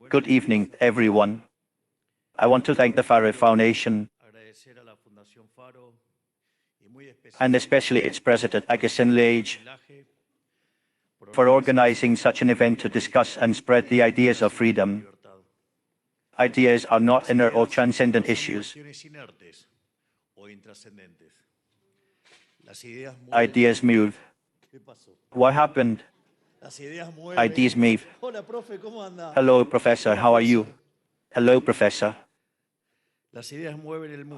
Good evening, everyone. I want to thank the Faro Foundation and especially its president, Enlarge, for organizing such an event to discuss and spread the ideas of freedom. Ideas are not inert or transcendent issues. Ideas move. What happened? Ideas move. Hello, Professor. How are you? Hello, Professor.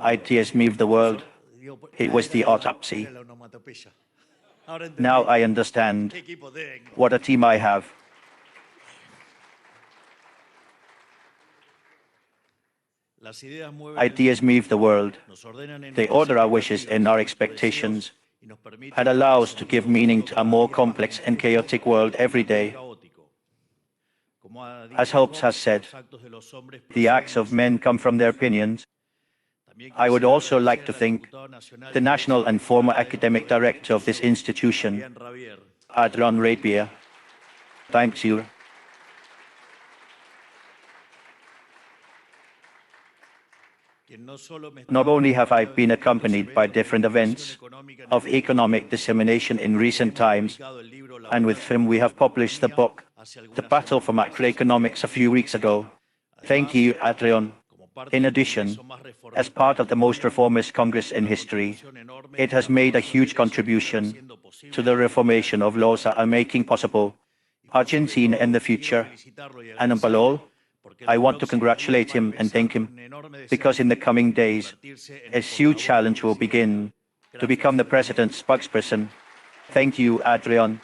Ideas move the world. It was the autopsy. Now I understand what a team I have. Ideas move the world. They order our wishes and our expectations and allow us to give meaning to a more complex and chaotic world every day. As Hobbes has said, the acts of men come from their opinions. I would also like to thank the national and former academic director of this institution, Adrian Rapier. Thank you. Not only have I been accompanied by different events of economic dissemination in recent times, and with whom we have published the book, The Battle for Macroeconomics, a few weeks ago. Thank you, Adrian. In addition, as part of the most reformist Congress in history, it has made a huge contribution to the reformation of laws that are making possible Argentina in the future. And above all, I want to congratulate him and thank him, because in the coming days, a huge challenge will begin to become the president's spokesperson. Thank you, Adrian.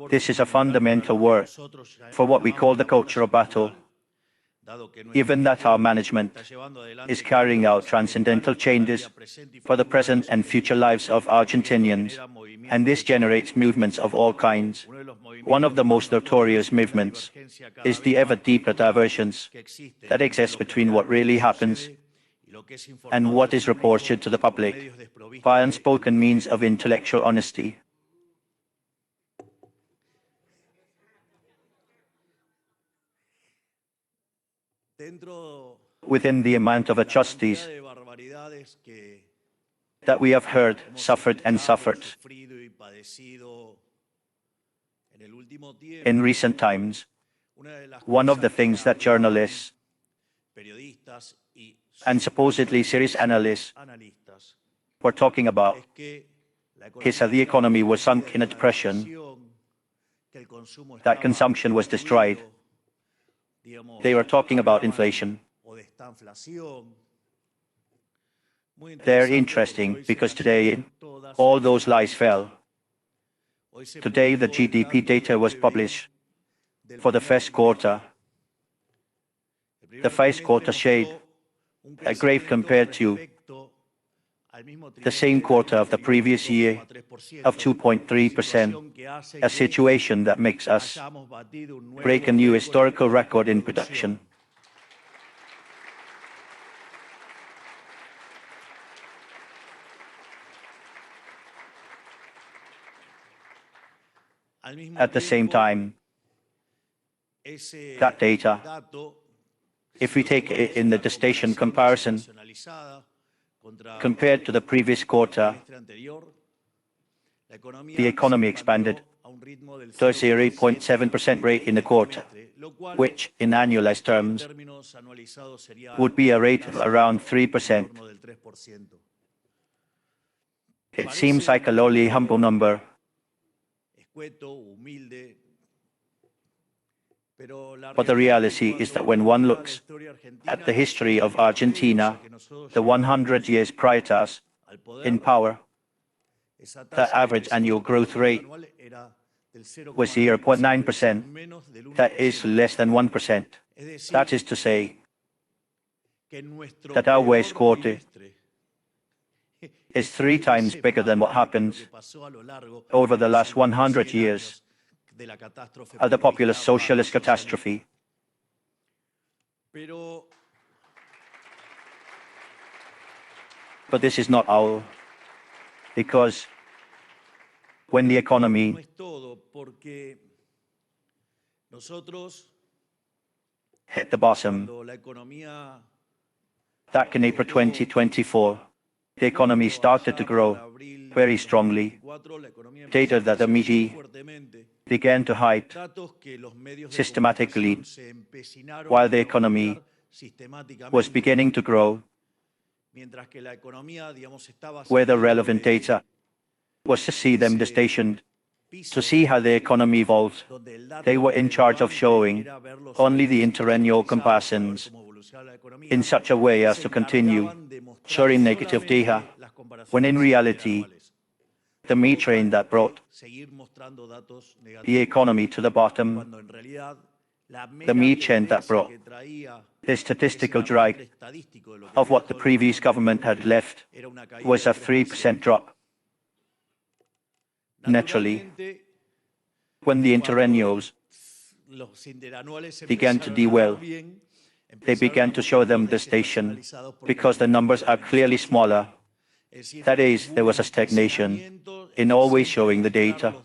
This is a fundamental work for what we call the cultural battle. Given that our management is carrying out transcendental changes for the present and future lives of Argentinians, and this generates movements of all kinds. One of the most notorious movements is the ever deeper divergence that exists between what really happens and what is reported to the public by unspoken means of intellectual honesty. Within the amount of atrocities that we have heard, suffered and suffered in recent times, one of the things that journalists and supposedly serious analysts were talking about is that the economy was sunk in a depression, that consumption was destroyed. They were talking about inflation. They're interesting because today all those lies fell. Today the GDP data was published for the first quarter. The first quarter showed a growth compared to the same quarter of the previous year of 2.3%, a situation that makes us break a new historical record in production. At the same time, that data, if we take it in the distinction comparison, compared to the previous quarter, the economy expanded to a 0.7% rate in the quarter, which in annualized terms would be a rate of around 3%. It seems like a lowly, humble number, but the reality is that when one looks at the history of Argentina, the 100 years prior to us in power, the average annual growth rate was 0.9%. That is less than 1%. That is to say that our waste quarter is 3 times bigger than what happened over the last 100 years of the popular socialist catastrophe. But this is not all, because when the economy hit the bottom. Back in April 2024, the economy started to grow very strongly. Data that the media began to hide systematically while the economy was beginning to grow, where the relevant data was to see them stationed, to see how the economy evolved. They were in charge of showing only the interannual comparisons in such a way as to continue showing negative data, when in reality, the me train that brought the economy to the bottom, the me chain that brought the statistical drag of what the previous government had left was a 3% drop. Naturally, when the interannuals began to do well, they began to show them the station because the numbers are clearly smaller. That is, there was a stagnation in always showing the data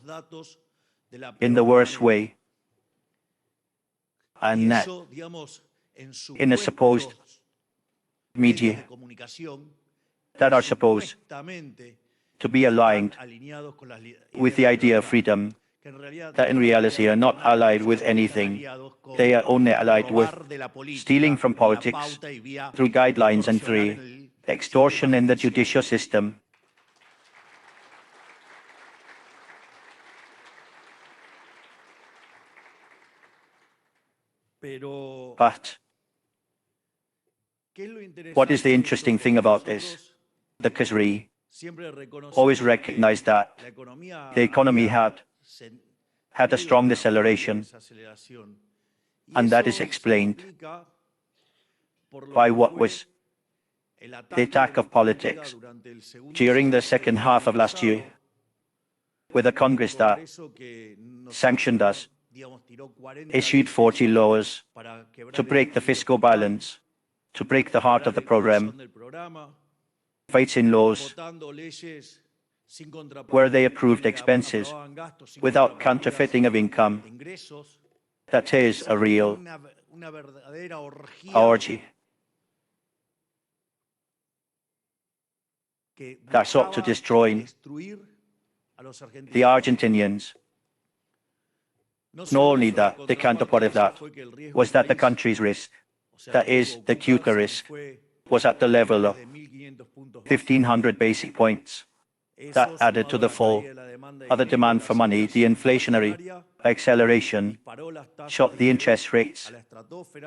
in the worst way, and that in a supposed media that are supposed to be aligned with the idea of freedom, that in reality are not allied with anything. They are only allied with stealing from politics through guidelines and through extortion in the judicial system. But what is the interesting thing about this? The Khazri always recognized that the economy had a strong deceleration, and that is explained by what was the attack of politics during the second half of last year, with a Congress that sanctioned us, issued 40 laws to break the fiscal balance, to break the heart of the program, fights in laws where they approved expenses without counterfeiting of income. That is a real orgy that sought to destroy the Argentinians. Not only that, the counterpart of that was that the country's risk, that is, the QT risk, was at the level of 1,500 basic points. That added to the fall of the demand for money, the inflationary acceleration shot the interest rates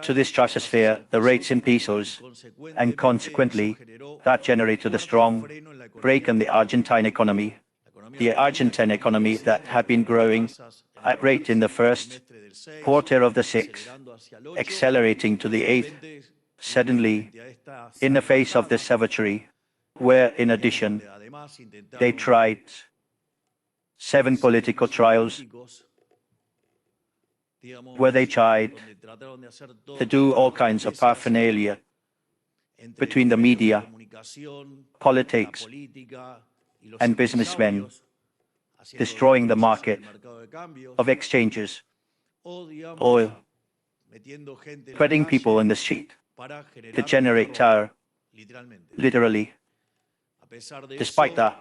to the stratosphere, the rates in pesos, and consequently, that generated a strong break in the Argentine economy. The Argentine economy that had been growing at rate in the first quarter of the sixth, accelerating to the eighth, suddenly, in the face of this savagery, where, in addition, they tried 7 political trials, where they tried to do all kinds of paraphernalia between the media, politics, and businessmen, destroying the market of exchanges, oil, putting people in the street to generate terror, literally. Despite that,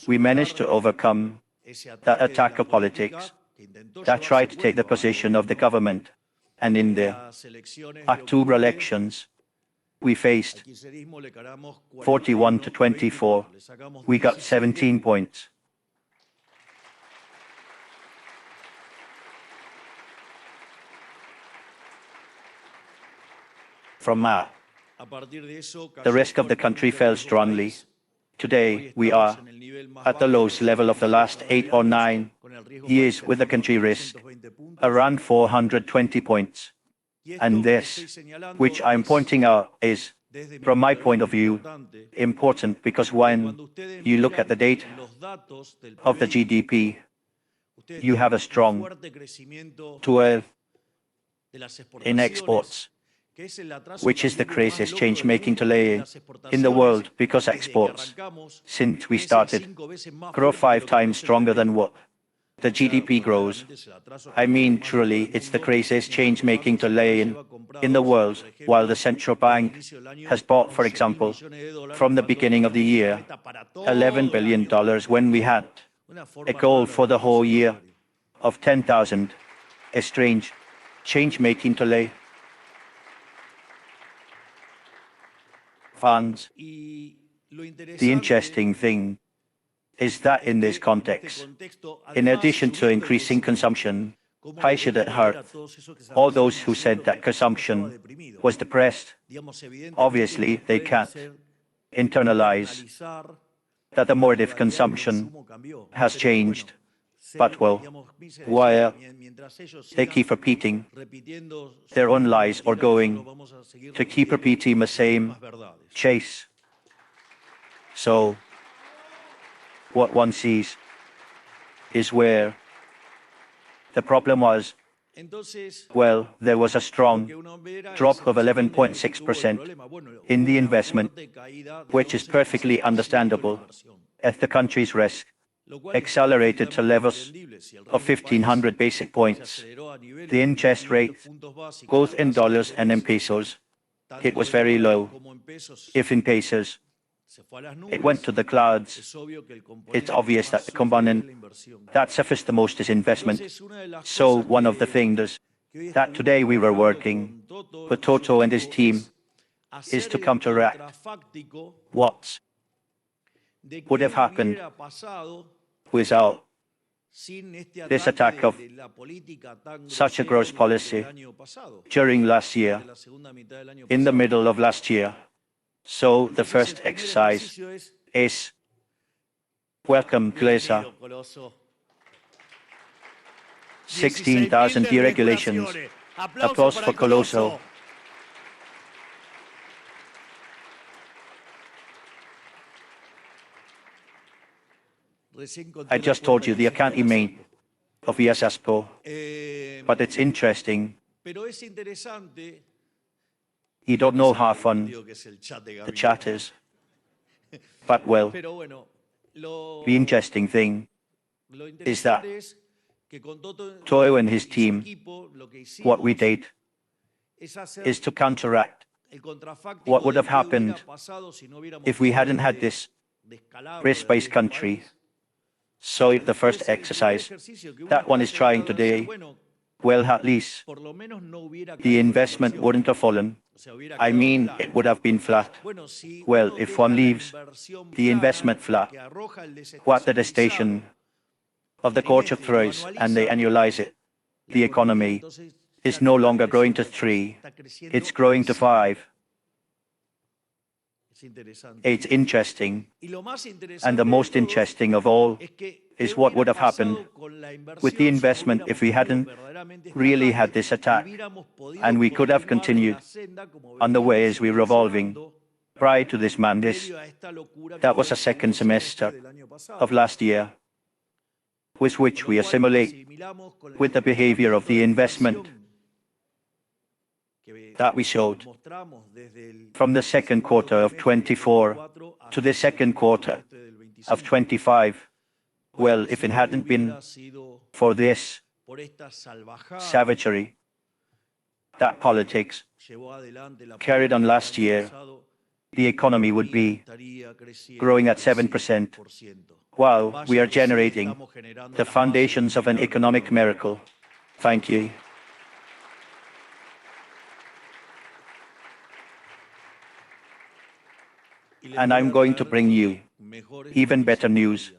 we managed to overcome that attack of politics that tried to take the position of the government, and in the October elections, we faced 41 to 24. We got 17 points. From that, the rest of the country fell strongly. Today, we are at the lowest level of the last 8 or 9 years with the country risk, around 420 points. And this, which I'm pointing out, is, from my point of view, important because when you look at the data of the GDP, you have a strong 12 in exports. which is the craziest change-making delay in the world because exports, since we started, grow 5 times stronger than what the GDP grows. I mean, truly, it's the craziest change-making delay in the world, while the central bank has bought, for example, from the beginning of the year, $11 billion when we had a goal for the whole year of 10,000. A strange change-making delay. Funds. The interesting thing is that in this context, in addition to increasing consumption, why should it hurt all those who said that consumption was depressed? Obviously, they can't internalize that the more if consumption has changed. But well, while they keep repeating their own lies or going to keep repeating the same chase. So, what one sees is where the problem was. Well, there was a strong drop of 11.6% in the investment, which is perfectly understandable as the country's risk accelerated to levels of 1,500 basis points. The interest rate, both in dollars and in pesos, it was very low. If in pesos, it went to the clouds. It's obvious that the component that suffers the most is investment. So one of the things that today we were working with Toto and his team is to counteract what would have happened without this attack of such a gross policy during last year, in the middle of last year. So the first exercise is welcome, Glesa. 16,000 deregulations. Applause for Colosso. I just told you the account of ESASPO, but it's interesting. You don't know how fun the chat is. But well, the interesting thing is that Toyo and his team, what we did is to counteract what would have happened if we hadn't had this risk-based country. So the first exercise, that one is trying today, well, at least the investment wouldn't have fallen. I mean, it would have been flat. Well, if one leaves the investment flat, what the devastation of the culture throws and they annualize it, the economy is no longer growing to 3, it's growing to 5. It's interesting, and the most interesting of all is what would have happened with the investment if we hadn't really had this attack, and we could have continued on the way as we're revolving. Prior to this madness, that was a second semester of last year, with which we assimilate with the behavior of the investment that we showed from the second quarter of 24 to the second quarter of 25. Well, if it hadn't been for this savagery that politics carried on last year, the economy would be growing at 7%, while we are generating the foundations of an economic miracle. Thank you. And I'm going to bring you even better news,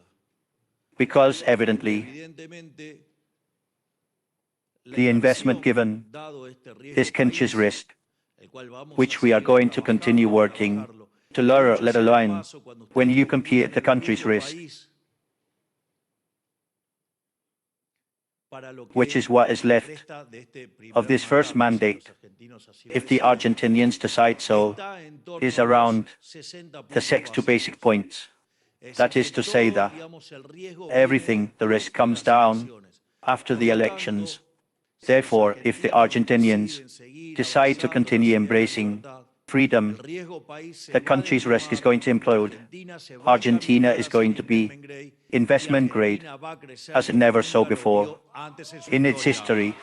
because evidently the investment given this conscious risk, which we are going to continue working to lower, let alone when you compare the country's risk, which is what is left of this first mandate, if the Argentinians decide so, is around the 62 basic points. That is to say that everything, the risk comes down after the elections. Therefore, if the Argentinians decide to continue embracing freedom, the country's risk is going to implode. Argentina is going to be investment grade as it never saw before in its history.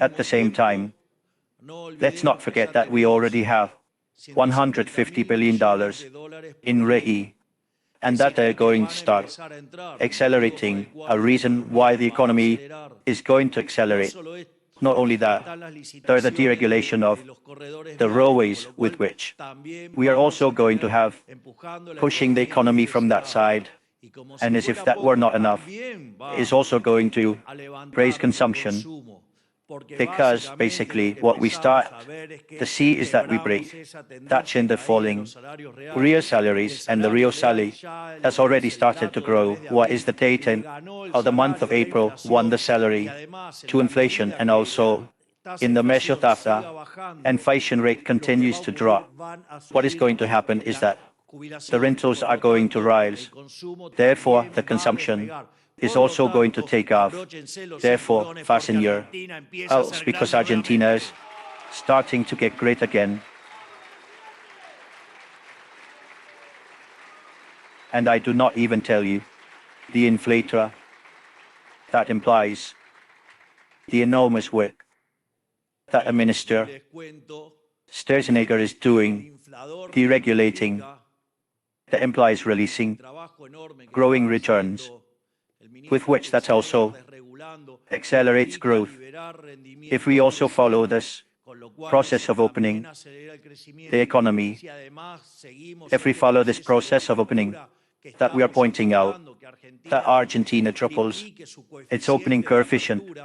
At the same time, let's not forget that we already have $150 billion in REI, and that they're going to start accelerating, a reason why the economy is going to accelerate. Not only that, there's the deregulation of the railways, with which we are also going to have pushing the economy from that side. And as if that were not enough, is also going to raise consumption. Because basically what we start to see is that we break that trend of falling real salaries, and the real salary has already started to grow. What is the data of the month of April won the salary to inflation, and also in the measure data, inflation rate continues to drop. What is going to happen is that the rentals are going to rise. Therefore, the consumption is also going to take off. Therefore, fasten your belts, because Argentina is starting to get great again. And I do not even tell you the inflator that implies the enormous work that a minister Sturzenegger is doing, deregulating, that implies releasing growing returns, with which that also accelerates growth. If we also follow this process of opening the economy, if we follow this process of opening that we are pointing out, that Argentina triples its opening coefficient,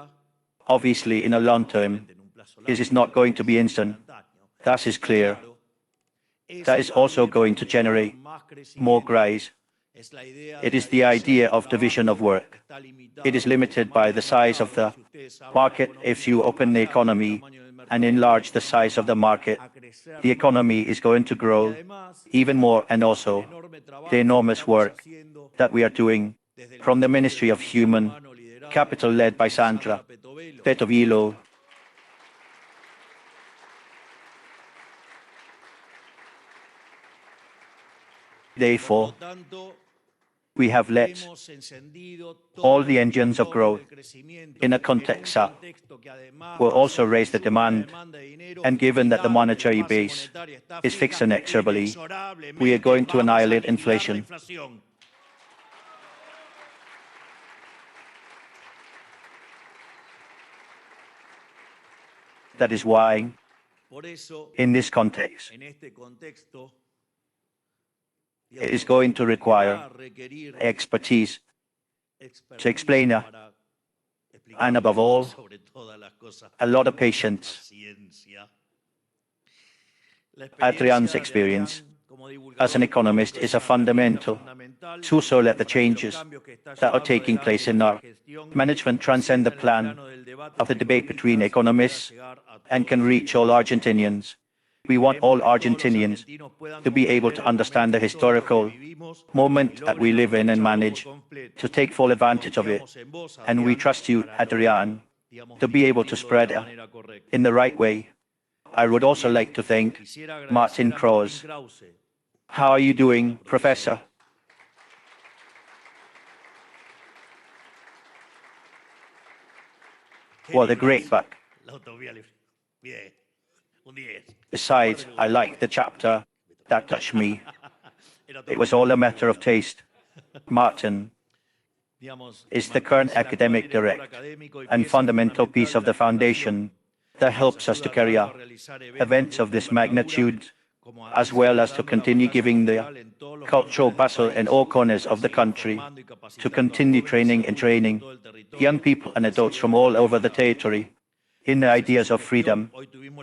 obviously in a long term, this is not going to be instant. That is clear. That is also going to generate more growth. It is the idea of division of work. It is limited by the size of the market. If you open the economy and enlarge the size of the market, the economy is going to grow even more, and also the enormous work that we are doing from the Ministry of Human Capital led by Sandra Petovillo. Therefore, we have let all the engines of growth in a context that will also raise the demand, and given that the monetary base is fixed inexorably, we are going to annihilate inflation. That is why, in this context, it is going to require expertise to explain, and above all, a lot of patience. Adrian's experience as an economist is a fundamental to also let the changes that are taking place in our management transcend the plan of the debate between economists and can reach all Argentinians. We want all Argentinians to be able to understand the historical moment that we live in and manage to take full advantage of it. And we trust you, Adrian, to be able to spread it in the right way. I would also like to thank Martin Krause. How are you doing, Professor? What a great book. Besides, I liked the chapter that touched me. It was all a matter of taste. Martin is the current academic direct and fundamental piece of the foundation that helps us to carry out events of this magnitude, as well as to continue giving the cultural bustle in all corners of the country, to continue training young people and adults from all over the territory in the ideas of freedom.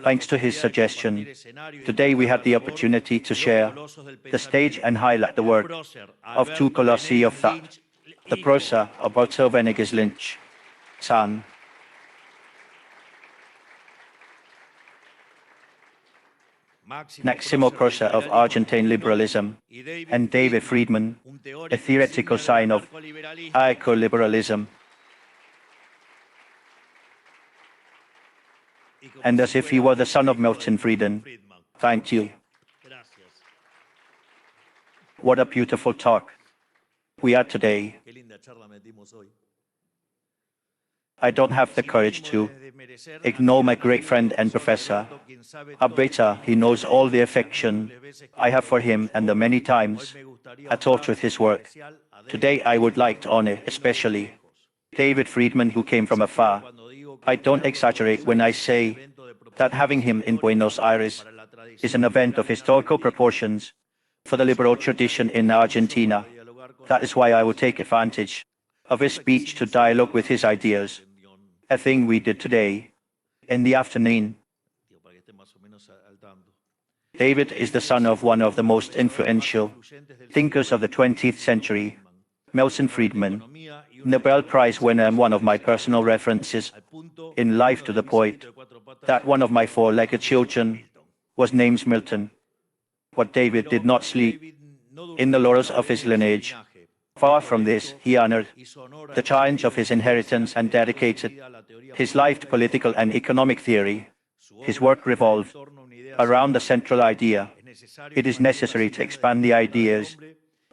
Thanks to his suggestion, today we had the opportunity to share the stage and highlight the work of two colossi of thought, the prosa of Walter Venegas Lynch, son, Maximo Prosa of Argentine liberalism, and David Friedman, a theoretical sign of eco-liberalism. And as if he were the son of Milton Friedman. Thank you. What a beautiful talk we had today. I don't have the courage to ignore my great friend and professor. Abrita, he knows all the affection I have for him and the many times I taught with his work. Today I would like to honor especially David Friedman, who came from afar. I don't exaggerate when I say that having him in Buenos Aires is an event of historical proportions for the liberal tradition in Argentina. That is why I will take advantage of his speech to dialogue with his ideas, a thing we did today in the afternoon. David is the son of one of the most influential thinkers of the 20th century, Milton Friedman, Nobel Prize winner and one of my personal references in life, to the point that one of my four-legged children was named Milton. But David did not sleep in the laurels of his lineage. Far from this, he honored the challenge of his inheritance and dedicated his life to political and economic theory. His work revolved around the central idea: it is necessary to expand the ideas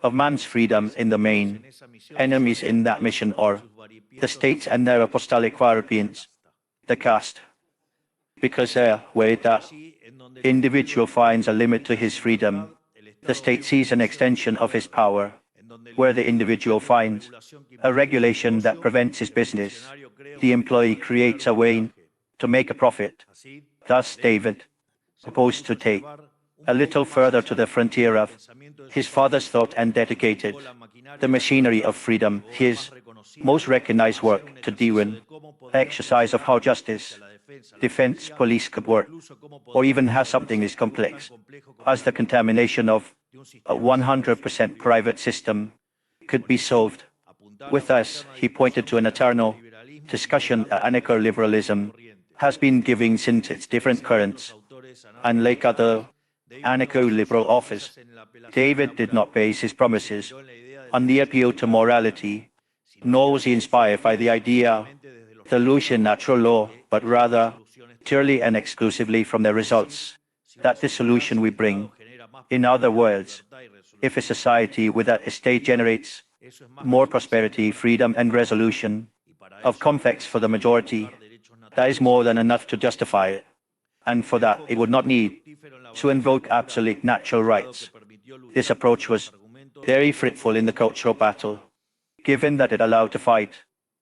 of man's freedom in the main. Enemies in that mission are the states and their apostolic Europeans, the caste. Because where that individual finds a limit to his freedom, the state sees an extension of his power. Where the individual finds a regulation that prevents his business, the employee creates a way to make a profit. Thus David proposed to take a little further to the frontier of his father's thought and dedicated the machinery of freedom, his most recognized work, to the exercise of how justice, defense, police could work, or even how something as complex as the contamination of a 100% private system could be solved. With us, he pointed to an eternal discussion that anarcho-liberalism has been giving since its different currents. And like other anarcho-liberal authors, David did not base his promises on the appeal to morality, nor was he inspired by the idea of the Lucian natural law, but rather purely and exclusively from the results that the solution we bring. In other words, if a society without a state generates more prosperity, freedom, and resolution of conflicts for the majority, that is more than enough to justify it. And for that, it would not need to invoke absolute natural rights. This approach was very fruitful in the cultural battle, given that it allowed to fight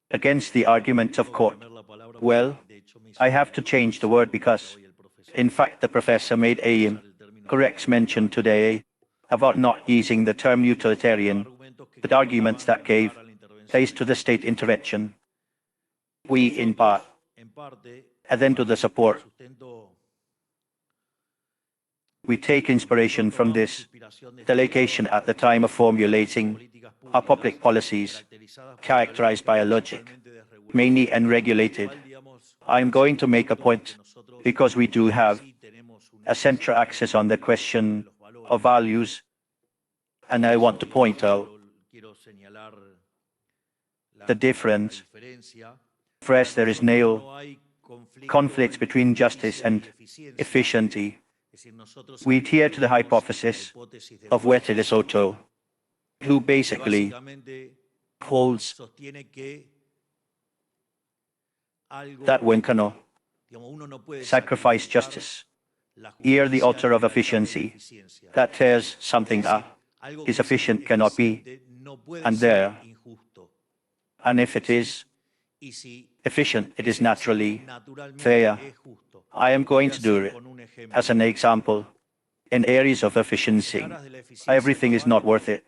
against the argument of court. Well, I have to change the word because, in fact, the professor made a correct mention today about not using the term utilitarian, but arguments that gave place to the state intervention. We, in part, and then to the support. We take inspiration from this delegation at the time of formulating our public policies, characterized by a logic, mainly unregulated. I am going to make a point, because we do have a central axis on the question of values, and I want to point out the difference. First, there is no conflict between justice and efficiency. We adhere to the hypothesis of Huete de Soto, who basically holds that one cannot sacrifice justice. Here, the altar of efficiency that tears something up is efficient cannot be, and there, and if it is efficient, it is naturally fair. I am going to do it as an example. In areas of efficiency, everything is not worth it,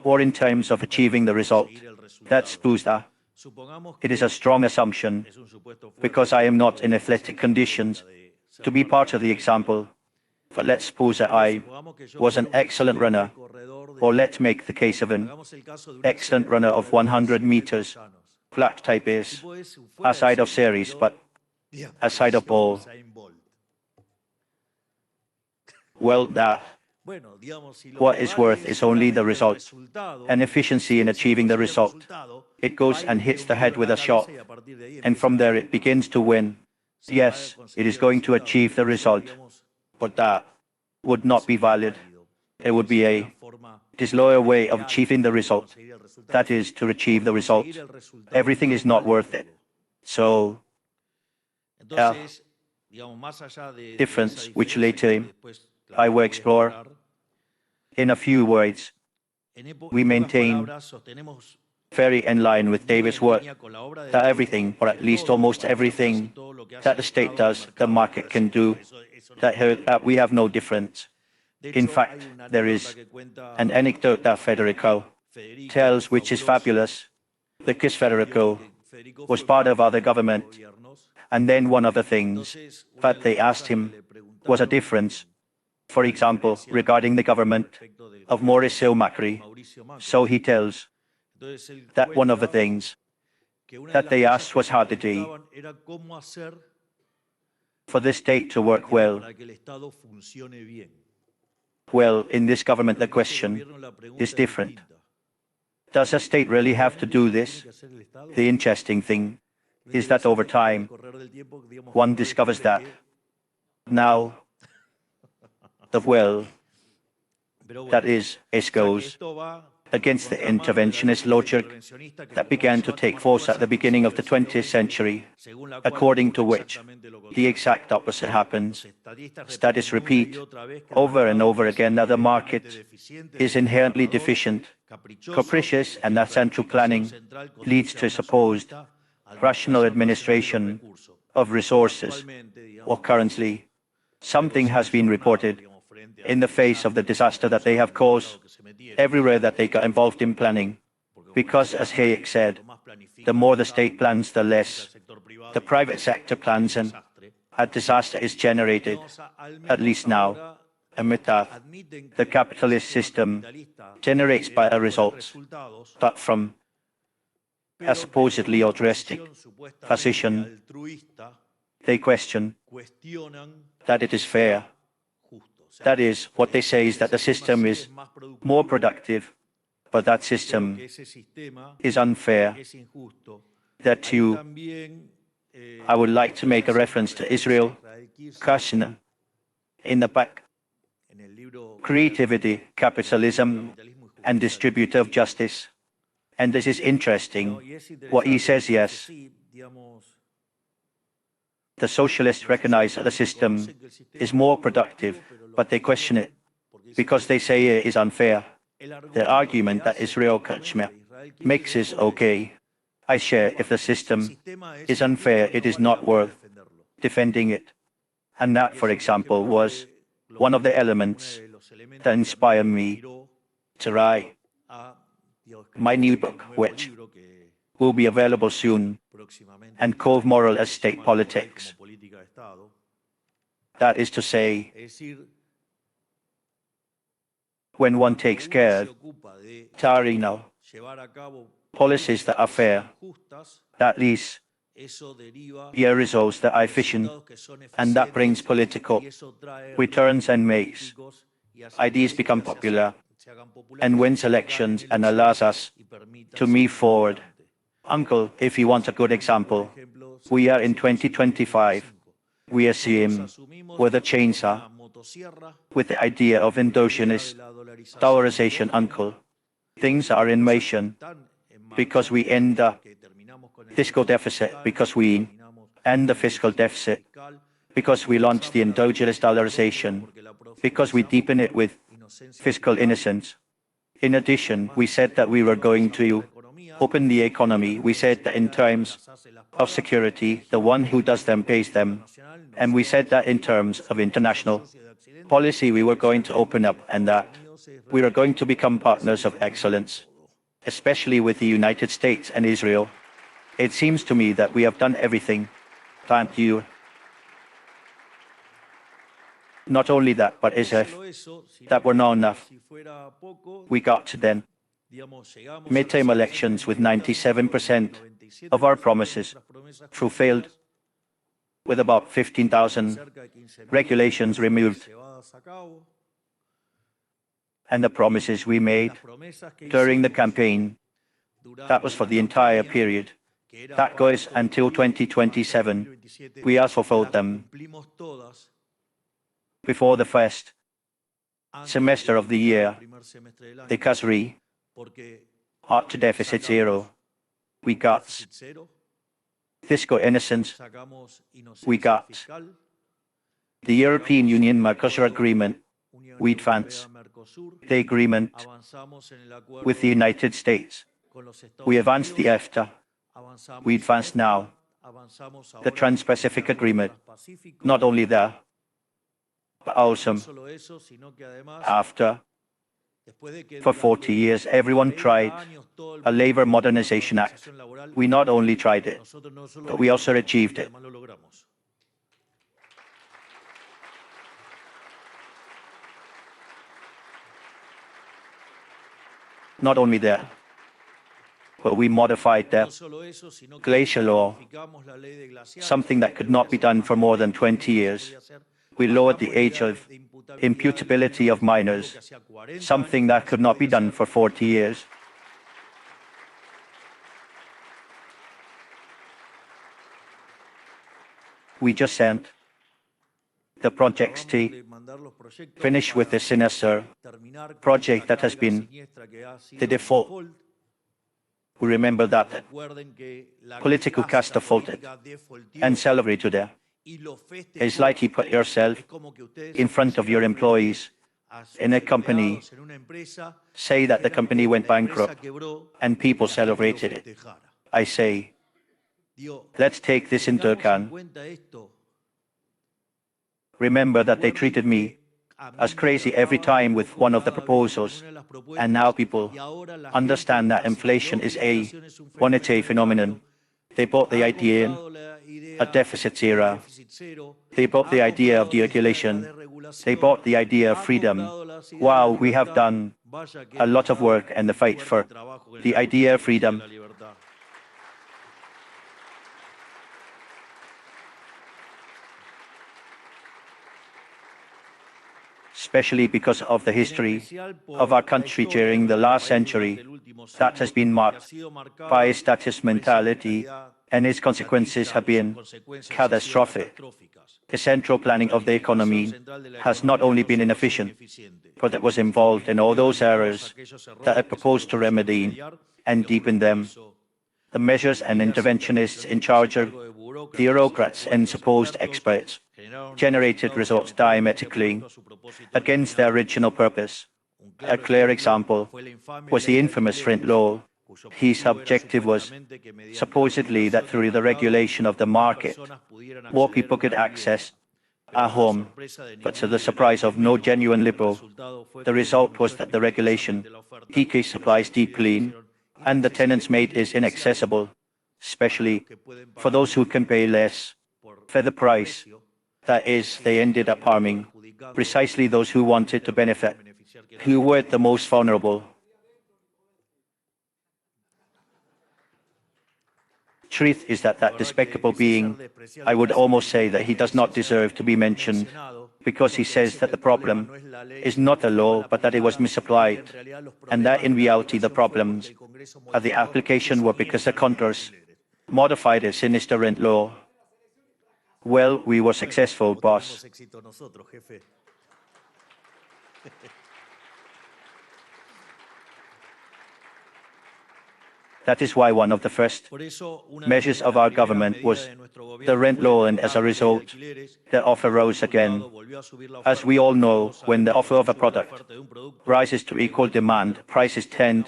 or in terms of achieving the result. That's booster. It is a strong assumption, because I am not in athletic conditions to be part of the example. But let's suppose that I was an excellent runner, or let's make the case of an excellent runner of 100 meters, flat type is, aside of series, but aside of ball. Well, that what is worth is only the result, and efficiency in achieving the result. It goes and hits the head with a shot, and from there it begins to win. Yes, it is going to achieve the result, but that would not be valid. It would be a disloyal way of achieving the result. That is, to achieve the result. Everything is not worth it. So, difference, which later I will explore in a few words. We maintain, very in line with David's work, that everything, or at least almost everything, that the state does, the market can do, that we have no difference. In fact, there is an anecdote that Federico tells, which is fabulous, because Federico was part of other government, and then one of the things that they asked him was a difference, for example, regarding the government of Mauricio Macri. So he tells that one of the things that they asked was how to do for the state to work well. Well, in this government, the question is different. Does a state really have to do this? The interesting thing is that over time, one discovers that now the well, that is, it goes against the interventionist logic that began to take force at the beginning of the 20th century, according to which the exact opposite happens. Statistics repeat over and over again that the market is inherently deficient, capricious, and that central planning leads to supposed rational administration of resources. Or currently, something has been reported in the face of the disaster that they have caused everywhere that they got involved in planning. Because, as Hayek said, the more the state plans, the less the private sector plans, and a disaster is generated, at least now. Amid that, the capitalist system generates better results, but from a supposedly altruistic position, they question that it is fair. That is, what they say is that the system is more productive, but that system is unfair. That too, I would like to make a reference to Israel Kushner in the back. Creativity, Capitalism, and Distributive Justice. And this is interesting, what he says, yes. The socialists recognize that the system is more productive, but they question it because they say it is unfair. The argument that Israel Kushner makes is okay. I share, if the system is unfair, it is not worth defending it. And that, for example, was one of the elements that inspired me to write my new book, which will be available soon, and called Moral as State Politics. That is to say, when one takes care to policies that are fair, that leads the results that are efficient, and that brings political returns and makes ideas become popular and wins elections and allows us to move forward. Uncle, if you want a good example, we are in 2025. We assume with a chainsaw, with the idea of endogenous dollarization, uncle. Things are in motion because we end the fiscal deficit, because we end the fiscal deficit, because we launch the endogenous dollarization, because we deepen it with fiscal innocence. In addition, we said that we were going to open the economy. We said that in terms of security, the one who does them pays them. And we said that in terms of international policy, we were going to open up and that we were going to become partners of excellence, especially with the United States and Israel. It seems to me that we have done everything. Thank you. Not only that, but as if that were not enough, we got to then midterm elections with 97% of our promises fulfilled, with about 15,000 regulations removed, And the promises we made during the campaign, that was for the entire period. That goes until 2027. We also fulfilled them before the first semester of the year. The caste ought to deficit zero. We got fiscal innocence. We got the European Union Mercosur agreement. We advanced the agreement with the United States. We advanced the EFTA. We advanced now the Trans-Pacific Agreement. Not only that, but also after, for 40 years, everyone tried a Labor Modernization Act. We not only tried it, but we also achieved it. Not only that, but we modified the glacial law, something that could not be done for more than 20 years. We lowered the age of imputability of minors, something that could not be done for 40 years. We just sent the projects to finish with the sinister project that has been the default. We remember that political caste defaulted and celebrate today. It's like you put yourself in front of your employees in a company, say that the company went bankrupt, and people celebrated it. I say, let's take this into account. Remember that they treated me as crazy every time with one of the proposals, and now people understand that inflation is a monetary phenomenon. They bought the idea in a deficit era. They bought the idea of deregulation. They bought the idea of freedom. Wow, we have done a lot of work in the fight for the idea of freedom. Especially because of the history of our country during the last century that has been marked by a statist mentality, and its consequences have been catastrophic. The central planning of the economy has not only been inefficient, but it was involved in all those errors that I proposed to remedy and deepen them. The measures and interventionists in charge of bureaucrats and supposed experts generated results diametrically against their original purpose. A clear example was the infamous Flint Law. His objective was supposedly that through the regulation of the market, more people could access a home, but to the surprise of no genuine liberal, the result was that the regulation decreased supplies deeply, and the tenants made is inaccessible, especially for those who can pay less for the price. That is, they ended up harming precisely those who wanted to benefit, who were the most vulnerable. Truth is that despicable being, I would almost say that he does not deserve to be mentioned, because he says that the problem is not the law, but that it was misapplied, and that in reality the problems of the application were because the Congress modified a sinister rent law. Well, we were successful, boss. That is why one of the first measures of our government was the rent law, and as a result, the offer rose again. As we all know, when the offer of a product rises to equal demand, prices tend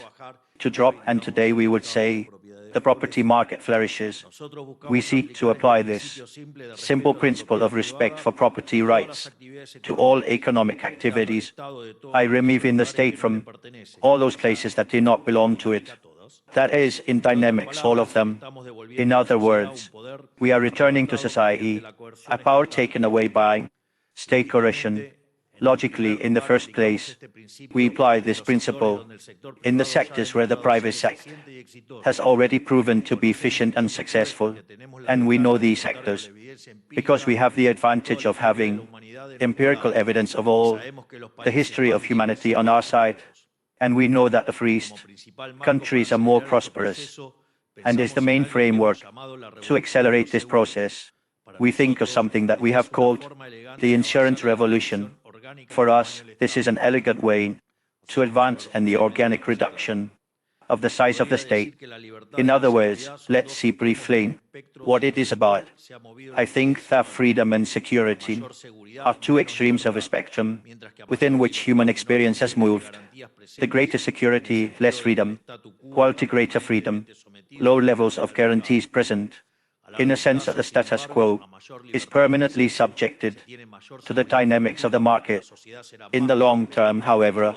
to drop, and today we would say the property market flourishes. We seek to apply this simple principle of respect for property rights to all economic activities by removing the state from all those places that do not belong to it. That is, in dynamics, all of them. In other words, we are returning to society a power taken away by state coercion Logically, in the first place, we apply this principle in the sectors where the private sector has already proven to be efficient and successful, and we know these sectors because we have the advantage of having empirical evidence of all the history of humanity on our side, and we know that the freest countries are more prosperous, and is the main framework to accelerate this process. We think of something that we have called the insurance revolution. For us, this is an elegant way to advance in the organic reduction of the size of the state. In other words, let's see briefly what it is about. I think that freedom and security are two extremes of a spectrum within which human experience has moved. The greater security, less freedom, while to greater freedom, low levels of guarantees present, in a sense that the status quo is permanently subjected to the dynamics of the market. In the long term, however,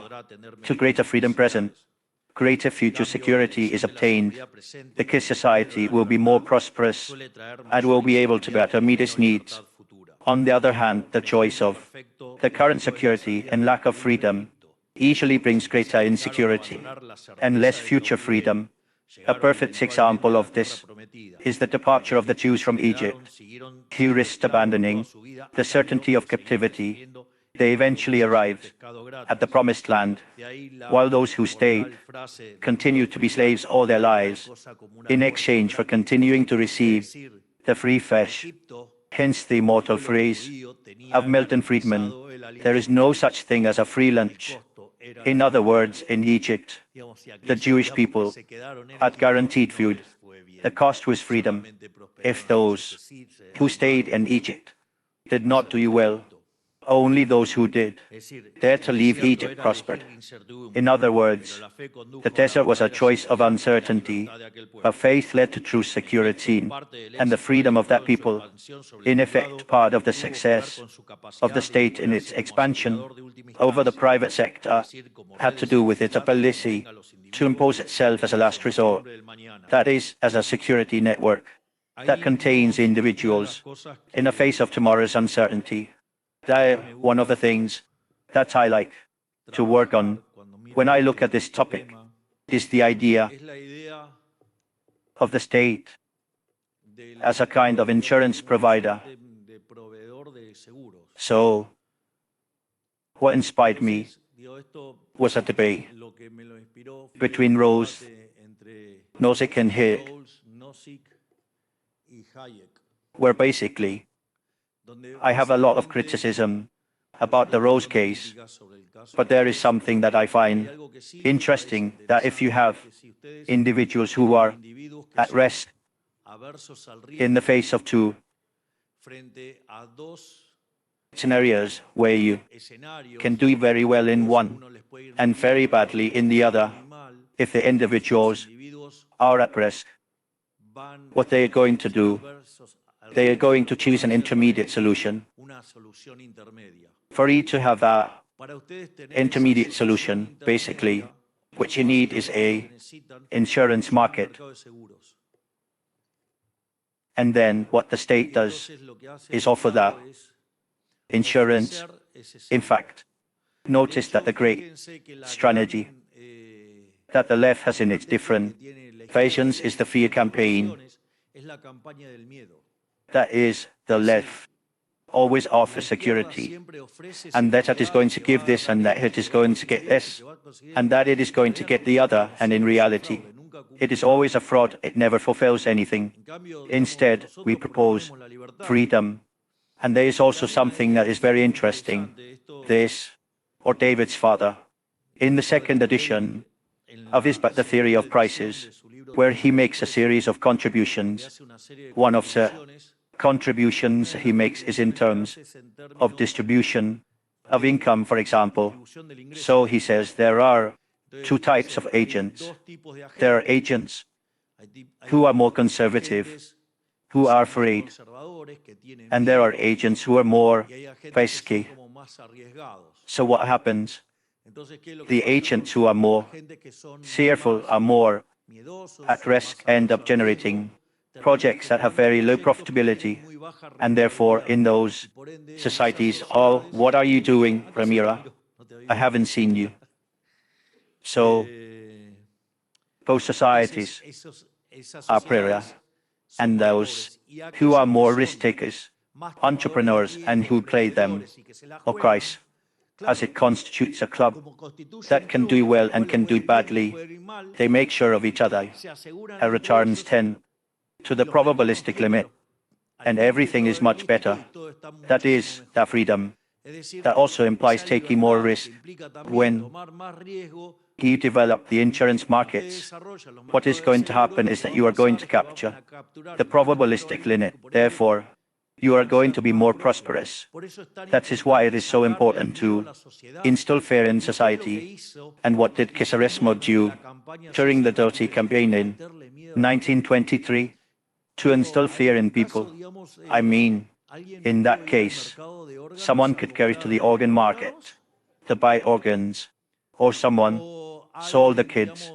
to greater freedom present, greater future security is obtained because society will be more prosperous and will be able to better meet its needs. On the other hand, the choice of the current security and lack of freedom easily brings greater insecurity and less future freedom. A perfect example of this is the departure of the Jews from Egypt. He risked abandoning the certainty of captivity. They eventually arrived at the promised land, while those who stayed continued to be slaves all their lives in exchange for continuing to receive the free flesh. Hence the immortal phrase of Milton Friedman, "There is no such thing as a free lunch." In other words, in Egypt, the Jewish people had guaranteed food. The cost was freedom. If those who stayed in Egypt did not do well, only those who did dare to leave Egypt prospered. In other words, the desert was a choice of uncertainty, but faith led to true security and the freedom of that people. In effect, part of the success of the state in its expansion over the private sector had to do with its ability to impose itself as a last resort, that is, as a security network that contains individuals in the face of tomorrow's uncertainty. One of the things that I like to work on when I look at this topic is the idea of the state as a kind of insurance provider. So, what inspired me was a debate between Rawls, Nozick, and Hayek, where basically I have a lot of criticism about the Rawls case, but there is something that I find interesting, that if you have individuals who are at rest in the face of two scenarios where you can do very well in one and very badly in the other, if the individuals are at rest, what they are going to do, they are going to choose an intermediate solution. For you to have that intermediate solution, basically, what you need is a insurance market. And then what the state does is offer that insurance. In fact, notice that the great strategy that the left has in its different versions is the fear campaign. That is, the left always offers security, and that it is going to give this, and that it is going to get this, and that it is going to get the other, and in reality, it is always a fraud. It never fulfills anything. Instead, we propose freedom. And there is also something that is very interesting. This, or David's father, in the second edition of his book, The Theory of Prices, where he makes a series of contributions. One of the contributions he makes is in terms of distribution of income, for example. So he says there are two types of agents. There are agents who are more conservative, who are afraid, and there are agents who are more risky. So what happens? The agents who are more fearful, are more at risk, end up generating projects that have very low profitability, and therefore in those societies, oh, what are you doing, Ramira? I haven't seen you. So those societies are pariah, and those who are more risk takers, entrepreneurs, and who play them, or Christ, as it constitutes a club that can do well and can do badly. They make sure of each other. Our returns tend to the probabilistic limit, and everything is much better. That is the freedom. That also implies taking more risk. When you develop the insurance markets, what is going to happen is that you are going to capture the probabilistic limit. Therefore, you are going to be more prosperous. That is why it is so important to instill fear in society. And what did Casaresmo do during the dirty campaign in 1923? To instill fear in people. I mean, in that case, someone could go to the organ market to buy organs, or someone sold the kids,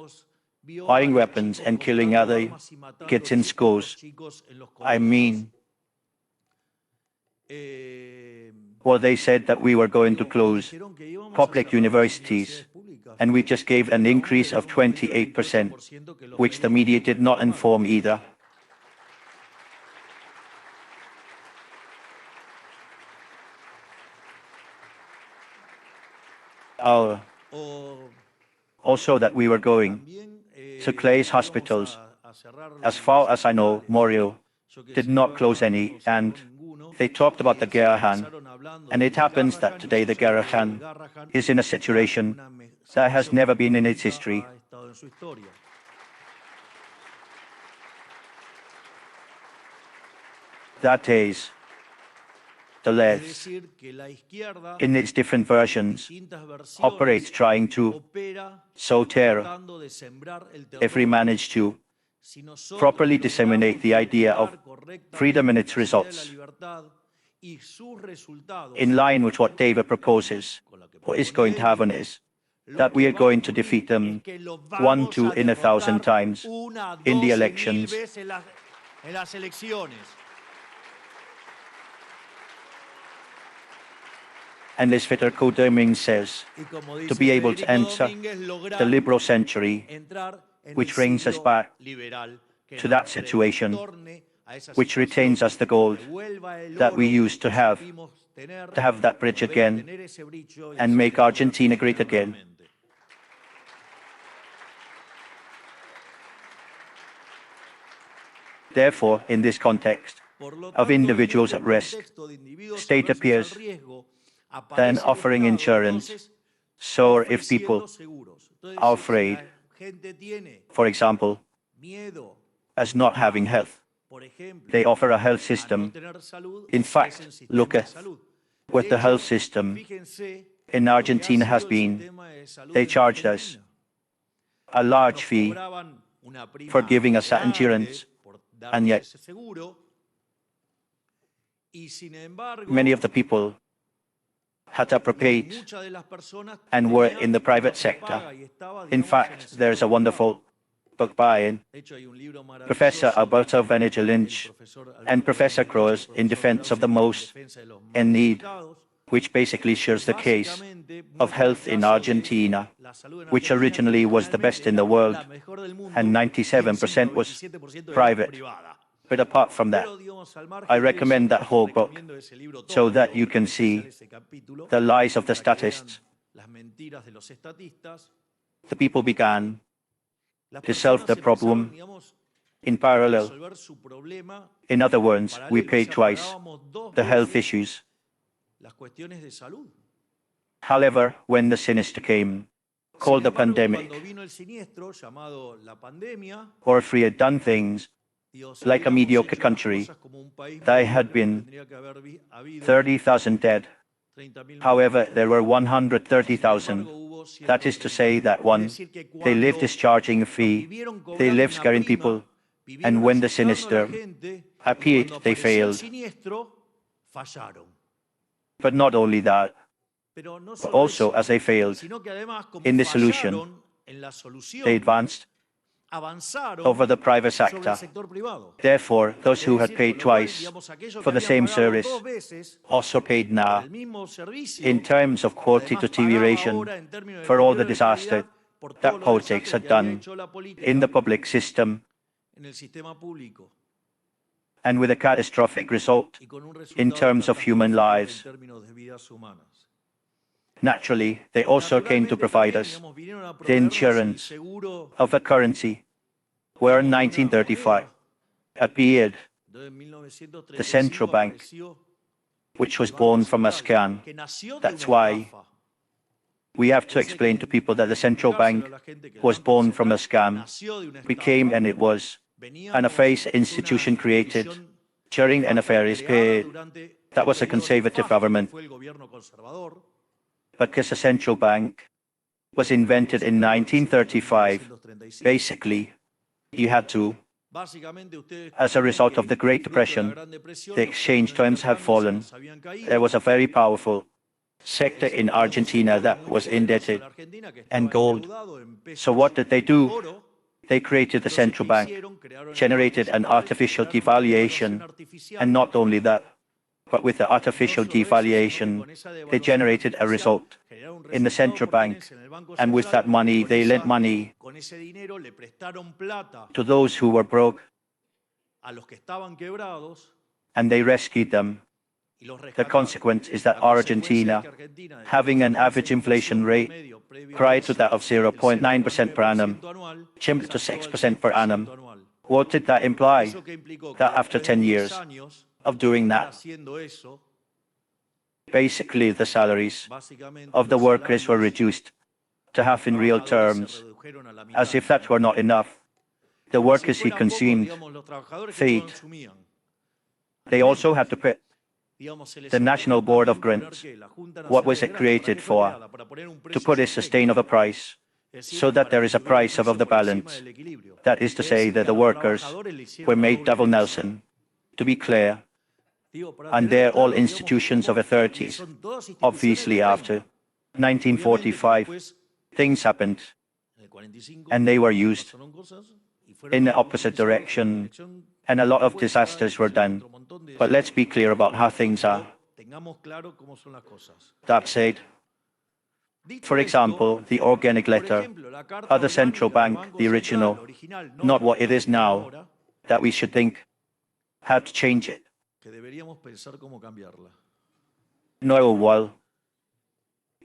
buying weapons and killing other kids in schools. I mean, well, they said that we were going to close public universities, and we just gave an increase of 28%, which the media did not inform either. Also that we were going to close hospitals. As far as I know, Morio did not close any, and they talked about the Gerahan. And it happens that today the Gerahan is in a situation that has never been in its history. That is, the left, in its different versions, operates trying to sow terror. If we manage to properly disseminate the idea of freedom and its results, in line with what David proposes, what is going to happen is that we are going to defeat them 1, 2 in 1,000 times in the elections. And as Federico Doming says, to be able to enter the liberal century, which brings us back to that situation, which retains us the gold that we used to have that bridge again, and make Argentina great again. Therefore, in this context of individuals at risk, state appears then offering insurance. So if people are afraid, for example, as not having health, they offer a health system. In fact, look at what the health system in Argentina has been. They charged us a large fee for giving us that insurance, and yet many of the people had prepaid and were in the private sector. In fact, there's a wonderful book by Professor Alberto Venega Lynch and Professor Croes in defense of the most in need, which basically shares the case of health in Argentina, which originally was the best in the world, and 97% was private. But apart from that, I recommend that whole book so that you can see the lies of the statists. The people began to solve the problem in parallel. In other words, we paid twice the health issues. However, when the sinister came, called the pandemic, or if we had done things like a mediocre country, there had been 30,000 dead. However, there were 130,000. That is to say that one, they lived discharging a fee, they lived scaring people, and when the sinister appeared, they failed. But not only that, but also as they failed in the solution, they advanced over the private sector. Therefore, those who had paid twice for the same service also paid now in terms of quality to TV ration for all the disaster that politics had done in the public system, and with a catastrophic result in terms of human lives. Naturally, they also came to provide us the insurance of a currency, where in 1935 appeared the central bank, which was born from a scam. That's why we have to explain to people that the central bank was born from a scam, became, and it was an affairs institution created during an affairs period that was a conservative government. Because the central bank was invented in 1935, basically, you had to, as a result of the Great Depression, the exchange terms had fallen. There was a very powerful sector in Argentina that was indebted and gold. So what did they do? They created the central bank, generated an artificial devaluation, and not only that, but with the artificial devaluation, they generated a result in the central bank, and with that money, they lent money to those who were broke, and they rescued them. The consequence is that Argentina, having an average inflation rate prior to that of 0.9% per annum, jumped to 6% per annum. What did that imply? That after 10 years of doing that, basically the salaries of the workers were reduced to half in real terms. As if that were not enough, the workers he consumed feed. They also had to put the National Board of Grants. What was it created for? To put a sustainable price, so that there is a price above the balance. That is to say that the workers were made double Nelson, to be clear, and they're all institutions of authorities. Obviously, after 1945, things happened, and they were used in the opposite direction, and a lot of disasters were done. But let's be clear about how things are. That said, for example, the organic letter of the central bank, the original, not what it is now, that we should think how to change it. No, well,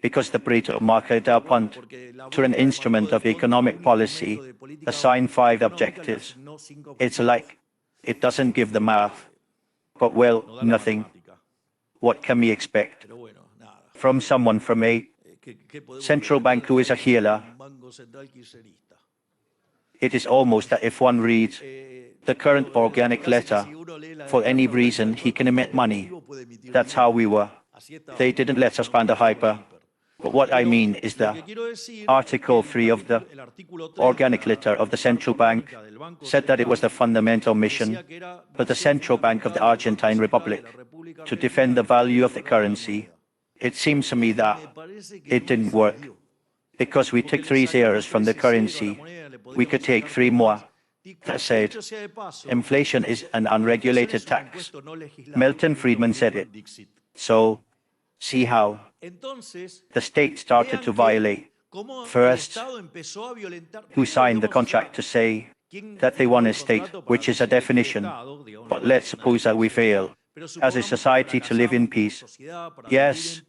because the Brito market upon to an instrument of economic policy, assign 5 objectives. It's like, it doesn't give the math, but well, nothing. What can we expect from someone from a central bank who is a healer? It is almost that if one reads the current organic letter, for any reason he can emit money. That's how we were. They didn't let us ban the hyper. But what I mean is that Article 3 of the organic letter of the central bank said that it was the fundamental mission for the central bank of the Argentine Republic to defend the value of the currency. It seems to me that it didn't work, because we took 3 zeros from the currency. We could take 3 more. That said, inflation is an unregulated tax. Milton Friedman said it. So, see how the state started to violate. First, who signed the contract to say that they want a state, which is a definition. But let's suppose that we fail as a society to live in peace. Yes,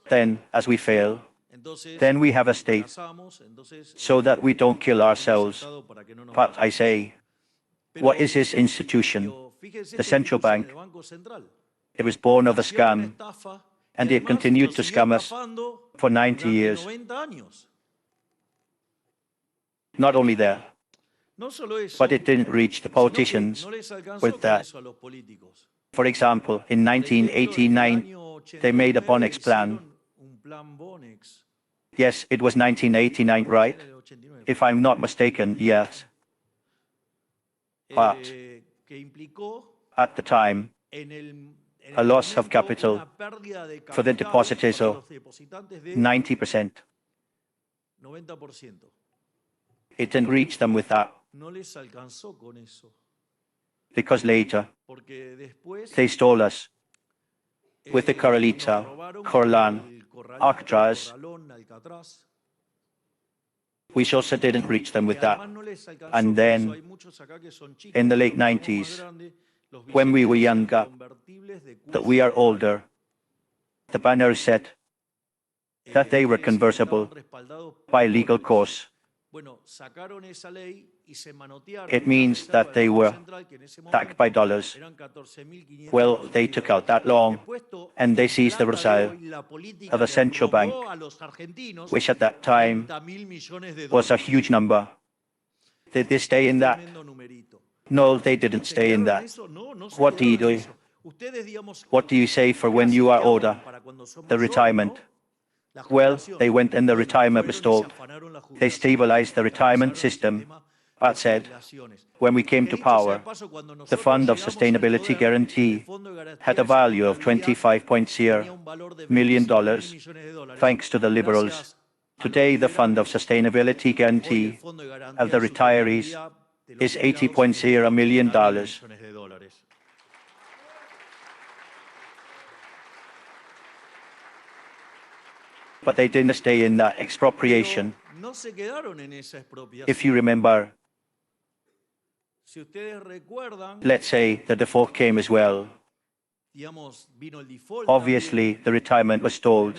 then, as we fail, then we have a state, so that we don't kill ourselves. But I say, what is this institution? The central bank. It was born of a scam, and it continued to scam us for 90 years. Not only that, but it didn't reach the politicians with that. For example, in 1989, they made a Bonex plan. Yes, it was 1989, right? If I'm not mistaken, yes. But at the time, a loss of capital for the depositors of 90%. It didn't reach them with that. because later they stole us with the Corralito, Corlan, Alcatraz. We also didn't reach them with that. And then, in the late 90s, when we were younger, that we are older, the banner said that they were convertible by legal course. It means that they were backed by dollars. Well, they took out that loan and they seized the resale of a central bank, which at that time was a huge number. Did they stay in that? No, they didn't stay in that. What do you do? What do you say for when you are older? The retirement. Well, they went and the retirement was stalled. They stabilized the retirement system. That said, when we came to power, the Fund of Sustainability Guarantee had a value of $25.0 million, thanks to the liberals. Today, the Fund of Sustainability Guarantee of the retirees is $80.0 million. But they didn't stay in that expropriation. If you remember, let's say the default came as well. Obviously, the retirement was stalled.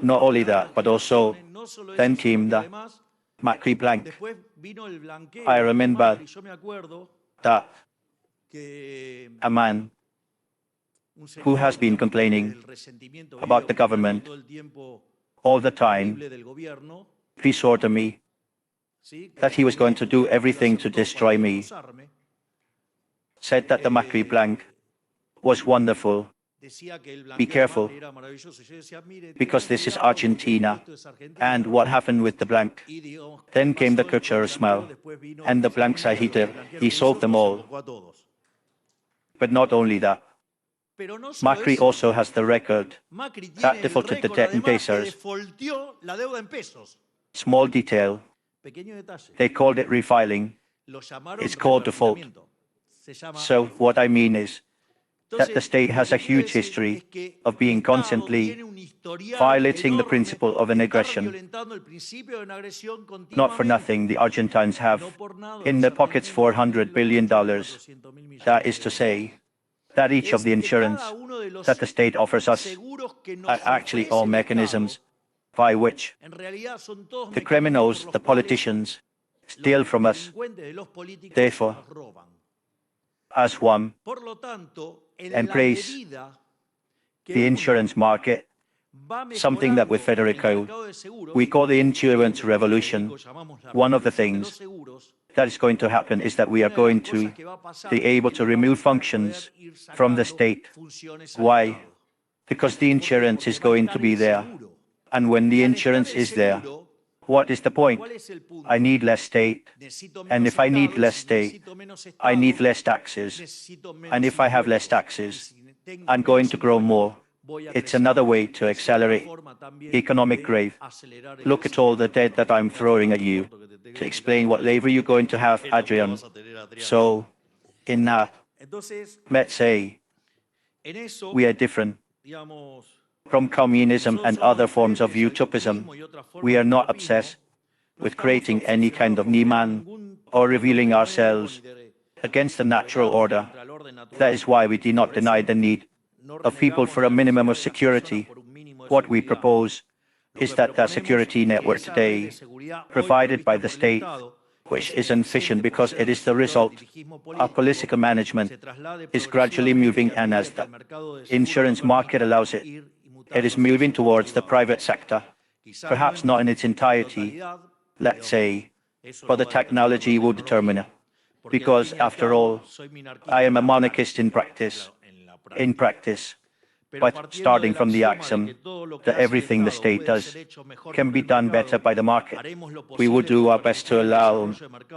Not only that, but also then came the Macri blank. I remember that a man who has been complaining about the government all the time, he swore to me that he was going to do everything to destroy me. Said that the Macri blank was wonderful. Be careful, because this is Argentina. And what happened with the blank? Then came the Kirchner smell, and the blanks I hated, he sold them all. But not only that, Macri also has the record that defaulted the debt in pesos. Small detail. They called it refiling. It's called default. So what I mean is that the state has a huge history of being constantly violating the principle of an aggression. Not for nothing, the Argentines have in their pockets $400 billion. That is to say, that each of the insurance that the state offers us are actually all mechanisms by which the criminals, the politicians, steal from us. Therefore, as one, embrace the insurance market, something that with Federico we call the insurance revolution. One of the things that is going to happen is that we are going to be able to remove functions from the state. Why? Because the insurance is going to be there. And when the insurance is there, what is the point? I need less state. And if I need less state, I need less taxes. And if I have less taxes, I'm going to grow more. It's another way to accelerate economic growth. Look at all the debt that I'm throwing at you to explain what labor you're going to have, Adrian. So, in that, let's say, we are different from communism and other forms of utopism. We are not obsessed with creating any kind of Niemann or revealing ourselves against the natural order. That is why we do not deny the need of people for a minimum of security. What we propose is that the security network today, provided by the state, which is inefficient because it is the result of political management, is gradually moving, and as the insurance market allows it, it is moving towards the private sector, perhaps not in its entirety, let's say, but the technology will determine it. Because, after all, I am a monarchist in practice, but starting from the axiom that everything the state does can be done better by the market, we will do our best to allow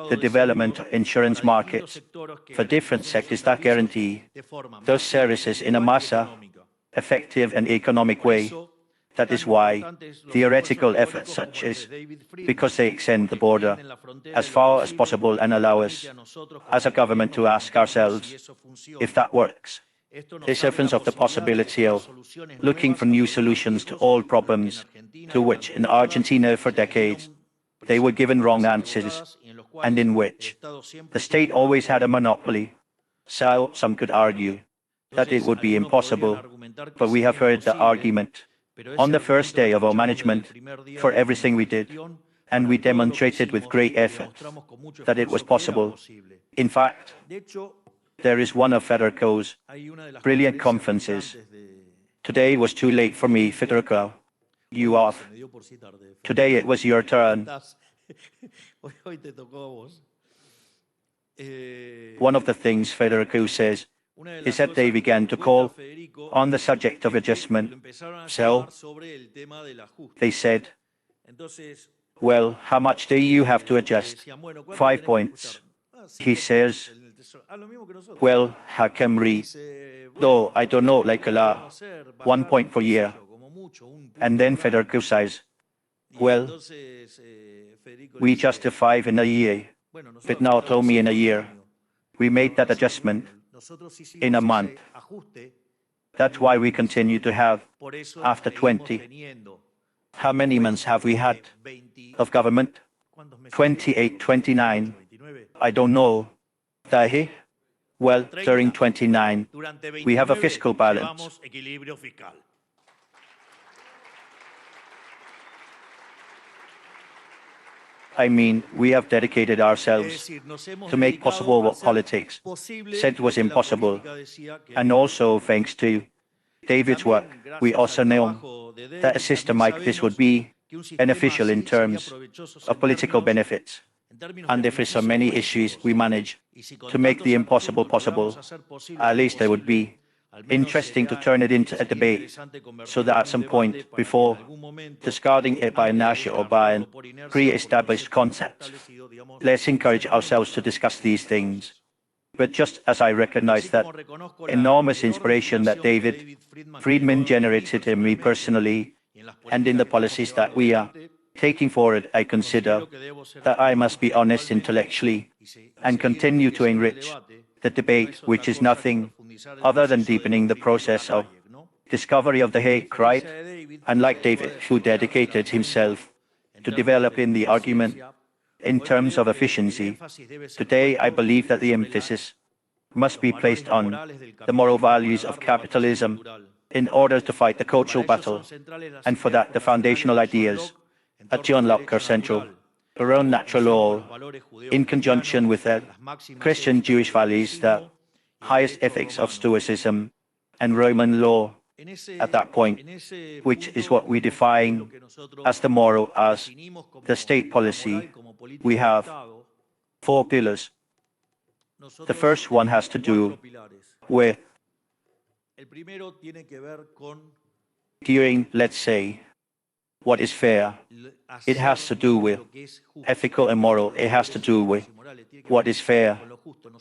the development of insurance markets for different sectors that guarantee those services in a mass effective and economic way. That is why theoretical efforts such as, because they extend the border as far as possible and allow us as a government to ask ourselves if that works. This opens up the possibility of looking for new solutions to all problems to which in Argentina for decades they were given wrong answers and in which the state always had a monopoly. So some could argue that it would be impossible, but we have heard the argument on the first day of our management for everything we did, and we demonstrated with great effort that it was possible. In fact, there is one of Federico's brilliant conferences. Today was too late for me, Federico. You off. Today it was your turn. One of the things Federico says is that they began to call on the subject of adjustment. So they said, well, how much do you have to adjust? 5 points. He says, well, how can we? No, I don't know, like a lot. 1 point per year. And then Federico says, well, we justify in a year. But now told me in a year. We made that adjustment in a month. That's why we continue to have, after 20. How many months have we had of government? 28, 29. I don't know. Well, during 29, we have a fiscal balance. I mean, we have dedicated ourselves to make possible what politics said was impossible. And also, thanks to David's work, we also know that a system like this would be beneficial in terms of political benefits. And if there are so many issues we manage to make the impossible possible, at least it would be interesting to turn it into a debate, so that at some point before discarding it by inertia or by a pre-established concept, let's encourage ourselves to discuss these things. But just as I recognize that enormous inspiration that David Friedman generated in me personally and in the policies that we are taking forward, I consider that I must be honest intellectually and continue to enrich the debate, which is nothing other than deepening the process of discovery of the hate, right? And like David, who dedicated himself to developing the argument in terms of efficiency, today I believe that the emphasis must be placed on the moral values of capitalism in order to fight the cultural battle, and for that the foundational ideas at John Locke are central. Around natural law, in conjunction with the Christian Jewish values, the highest ethics of Stoicism and Roman law at that point, which is what we define as the moral, as the state policy, we have 4 pillars. The first one has to do with during, let's say, what is fair. It has to do with ethical and moral. It has to do with what is fair.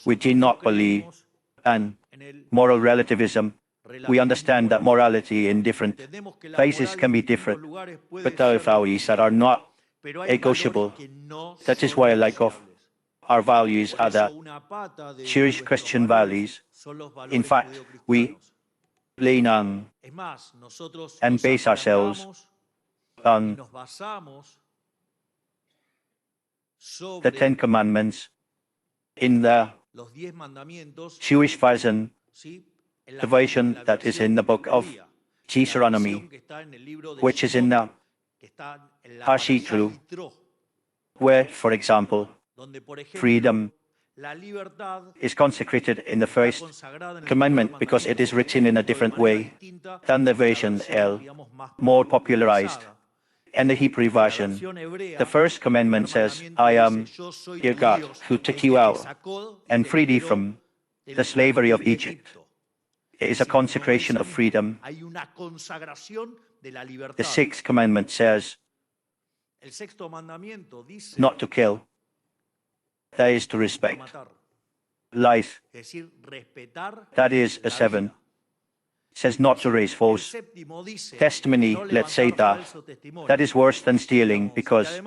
We do not believe in moral relativism. We understand that morality in different places can be different, but there are values that are not negotiable. That is why I like of our values are the Jewish Christian values. In fact, we lean on and base ourselves on the 10 Commandments in the Jewish version, the version that is in the book of Deuteronomy, which is in the Hashitru, where, for example, freedom is consecrated in the first commandment because it is written in a different way than the version L, more popularized. And the Hebrew version, the first commandment says, I am your God who took you out and freed you from the slavery of Egypt. It is a consecration of freedom. The sixth commandment says, not to kill. That is to respect life. That is a 7. says not to raise false testimony, let's say that is worse than stealing because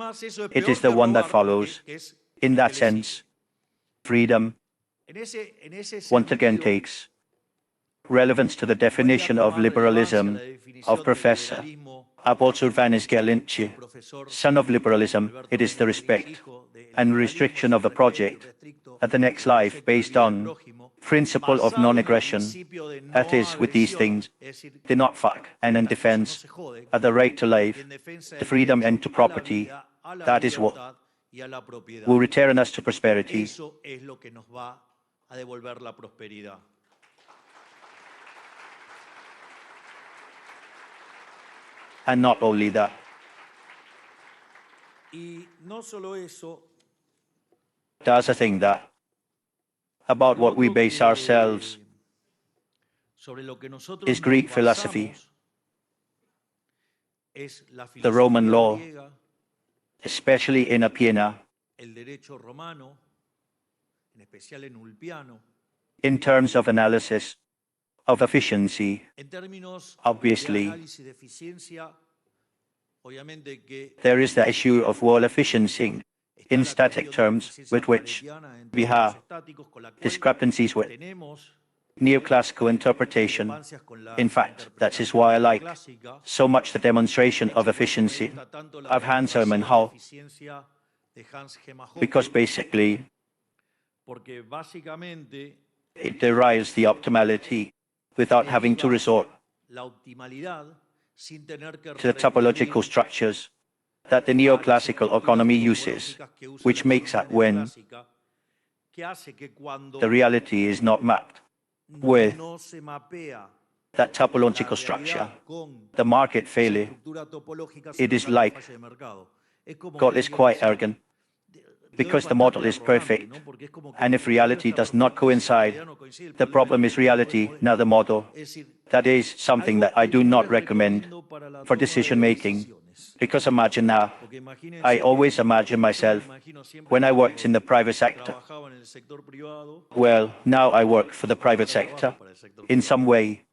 it is the one that follows. In that sense, freedom once again takes relevance to the definition of liberalism of Professor Abolso Galinci, son of liberalism. It is the respect and restriction of the project at the next life based on principle of non-aggression. That is, with these things, they not fuck, and in defense of the right to life, the freedom and to property. That is what will return us to prosperity. And not only that. That's a thing that about what we base ourselves is Greek philosophy, the Roman law, especially in Appiana, in terms of analysis of efficiency. Obviously, there is the issue of wall efficiency in static terms, with which we have discrepancies with neoclassical interpretation. In fact, that is why I like so much the demonstration of efficiency of Hans Hermann Hoppe, because basically it derives the optimality without having to resort to the topological structures that the neoclassical economy uses, which makes that when the reality is not mapped with that topological structure, the market failure, it is like God is quite arrogant, because the model is perfect, and if reality does not coincide, the problem is reality, not the model. That is something that I do not recommend for decision-making, because imagine now, I always imagine myself when I worked in the private sector. Well, now I work for the private sector, in some way,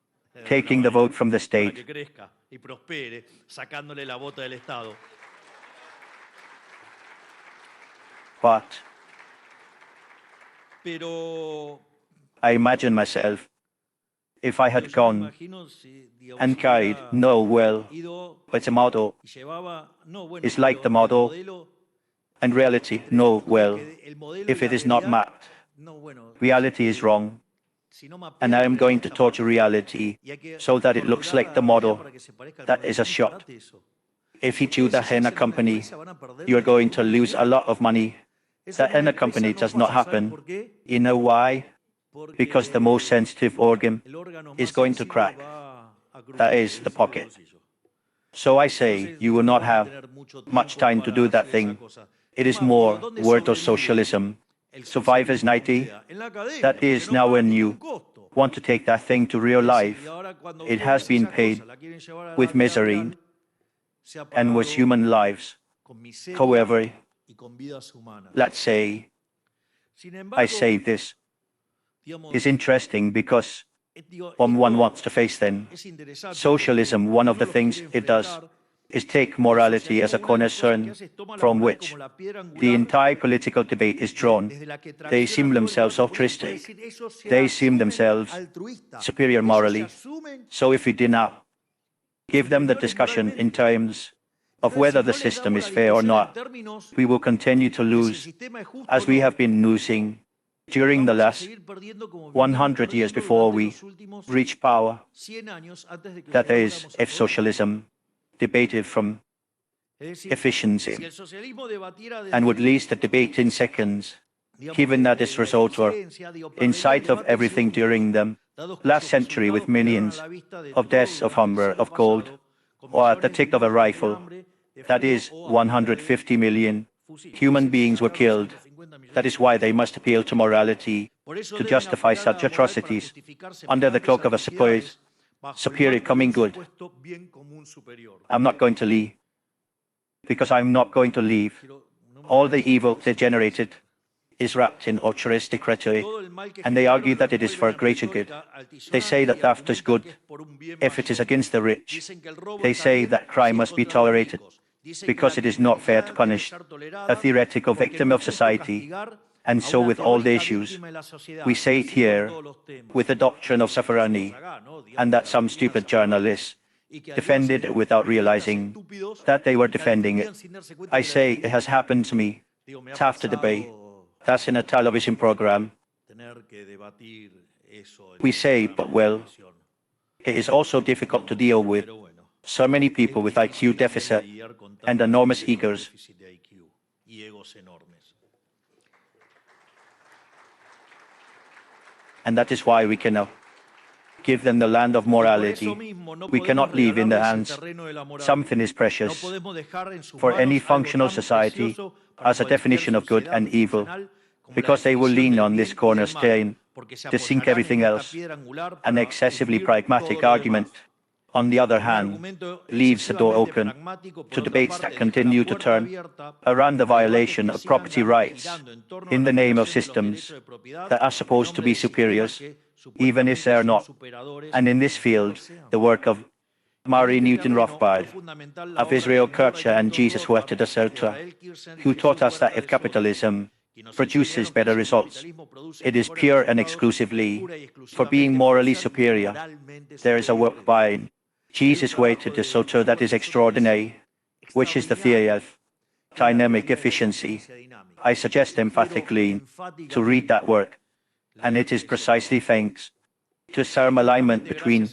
taking the vote from the state. But I imagine myself, if I had gone and carried no well, but the model is like the model, and reality no well. If it is not mapped, reality is wrong, and I am going to torture reality so that it looks like the model. That is a shot. If you choose the henna company, you are going to lose a lot of money. The henna company does not happen. You know why? Because the most sensitive organ is going to crack. That is the pocket. So I say you will not have much time to do that thing. It is more word of socialism. Survivors 90, that is now when you want to take that thing to real life. It has been paid with misery and with human lives. However, let's say, I say this is interesting because one wants to face then. Socialism, one of the things it does is take morality as a cornerstone from which the entire political debate is drawn. They seem themselves altruistic. They seem themselves superior morally. So if we do not give them the discussion in terms of whether the system is fair or not, we will continue to lose as we have been losing during the last 100 years before we reach power. That is, if socialism debated from efficiency and would least the debate in seconds, given that its results were in sight of everything during the last century with millions of deaths of hunger, of cold, or at the tick of a rifle. That is, 150 million human beings were killed. That is why they must appeal to morality to justify such atrocities under the cloak of a supposed superior coming good. I'm not going to leave, because I'm not going to leave all the evil degenerated is wrapped in altruistic rhetoric, and they argue that it is for a greater good. They say that theft is good if it is against the rich. They say that crime must be tolerated because it is not fair to punish a theoretical victim of society. And so with all the issues, we say it here with the doctrine of sovereignty, and that some stupid journalists defended it without realizing that they were defending it. I say it has happened to me to have to debate. That's in a television program. We say, but well, it is also difficult to deal with so many people with IQ deficit and enormous egos. And that is why we cannot give them the land of morality. We cannot leave in their hands something is precious. For any functional society as a definition of good and evil, because they will lean on this cornerstone to sink everything else. An excessively pragmatic argument, on the other hand, leaves the door open to debates that continue to turn around the violation of property rights in the name of systems that are supposed to be superiors, even if they are not. And in this field, the work of Mary Newton Rothbard, of Israel Kircher and Jesus Huerta de Soto, who taught us that if capitalism produces better results, it is pure and exclusively for being morally superior. There is a work by Jesus Huerta de Soto that is extraordinary, which is the theory of dynamic efficiency. I suggest emphatically to read that work, and it is precisely thanks to some alignment between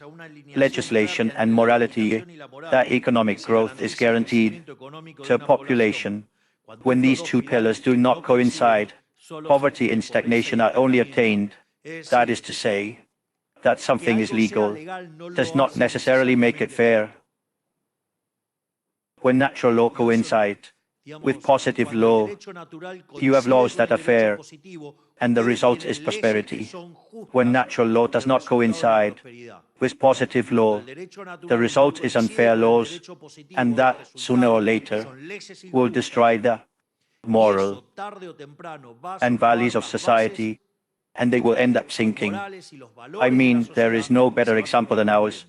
legislation and morality that economic growth is guaranteed to a population. When these two pillars do not coincide, poverty and stagnation are only attained. That is to say, that something is legal does not necessarily make it fair. When natural law coincides with positive law, you have laws that are fair, and the result is prosperity. When natural law does not coincide with positive law, the result is unfair laws, and that, sooner or later, will destroy the moral and values of society, and they will end up sinking. I mean, there is no better example than ours.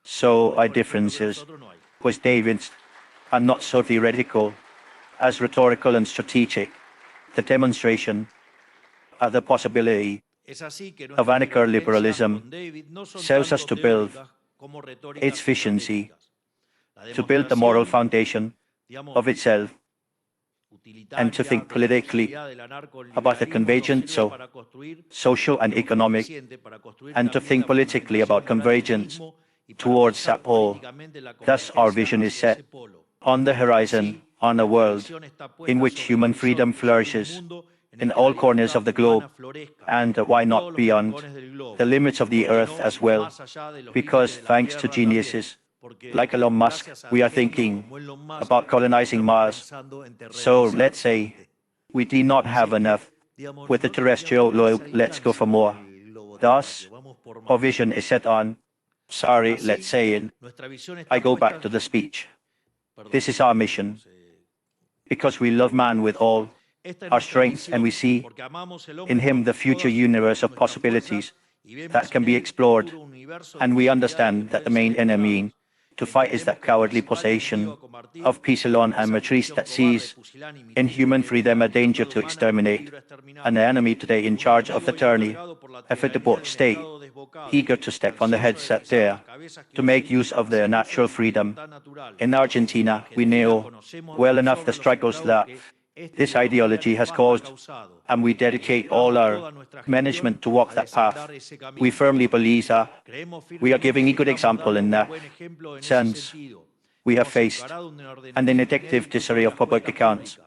So our differences with David's are not so theoretical as rhetorical and strategic. The demonstration of the possibility of anarcho liberalism serves us to build its efficiency, to build the moral foundation of itself, and to think politically about the convergence of social and economic, and to think politically about convergence towards that pole. Thus our vision is set on the horizon, on a world in which human freedom flourishes in all corners of the globe, and why not beyond the limits of the earth as well, because thanks to geniuses like Elon Musk, we are thinking about colonizing Mars. So let's say we do not have enough with the terrestrial globe, let's go for more. Thus, our vision is set on, let's say it, I go back to the speech. This is our mission, because we love man with all our strengths, and we see in him the future universe of possibilities that can be explored, and we understand that the main enemy to fight is that cowardly possession of peace alone and matrice that sees in human freedom a danger to exterminate, an enemy today in charge of the tyranny of a debauched state, eager to step on the headset there to make use of their natural freedom. In Argentina, we know well enough the struggles that this ideology has caused, and we dedicate all our management to walk that path. We firmly believe that we are giving a good example in that sense. We have faced an addictive disarray of public accounts,